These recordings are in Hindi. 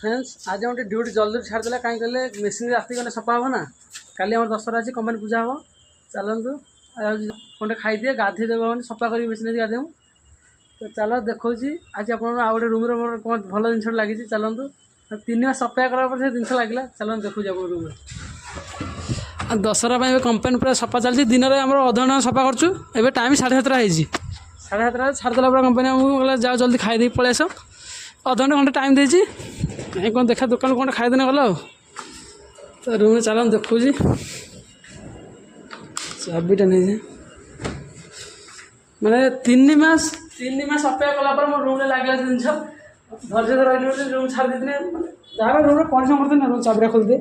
फ्रेंड्स आज हम ड्यूटी जल्दी छाड़देला कहीं कहले मेसीन राति गले सफा हे ना काली आम दशहरा अच्छी कंपनी पूजा हम चलतु खंडे खाईदे गाधे देव हम सफा कर मेसीन गाधे तो चलो देखा आज आप गोटे रूम कौन भल जिन लगी चलतु 3 मास सफा करार जिन लगे चलो देखुच आप रूम दशहरा कंपनी पूरा सफा चलती दिन में आम अध घंटा सफा करूँ टाइम 7:30 है 7:30 छाड़देला पूरा कंपनी आमको जाओ जल्दी खाई पलि आस अध घंटे टाइम देती कौन देखा दुकान कौन खाईदेने गल तो रूम में चल देखु चाबीटा नहीं मैंने 3 मास अपेक्षा कलापर मो रूम में लगे जिन धैर्य रही रूम छाड़ देते जहाँ रूम में परिश्रम करते ना रूम चाबीटा खोलते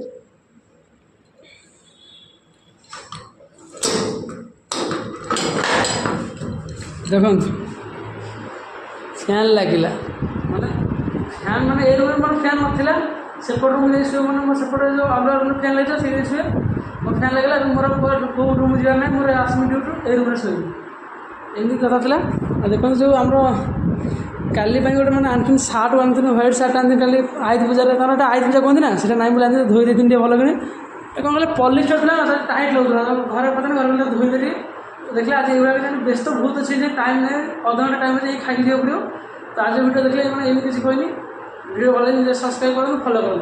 देखो फैन लगिला माने फैन माने ए रूम में फैन नथिला सेपट रूम में शुए माने सेपट जो अलग रूम फैन लगे से शुए मो फैन लगे मोर रूम जा ना मोर आसमी ड्यूटी ए रूम में शुए एमती कथा था देखो जो आम काली गोटे मैंने आनी सार्ट आनी ह्वाइट सार्ट आनी कल आयुध पूजा तरह आयुध पूजा कहते ना सीटा नाई बोला धोई देती भल कि कौन कहे पलिस्टर था टाइट लगुला घर पता घर धोई देती देखिए आज ये व्यस्त बहुत अच्छे टाइम ना अध घंटा टाइम खाई दिया पड़ो तो आज वीडियो देखिए मैंने एमती किसी कहनी वीडियो भले सब्सक्राइब करूँ फॉलो करूँ।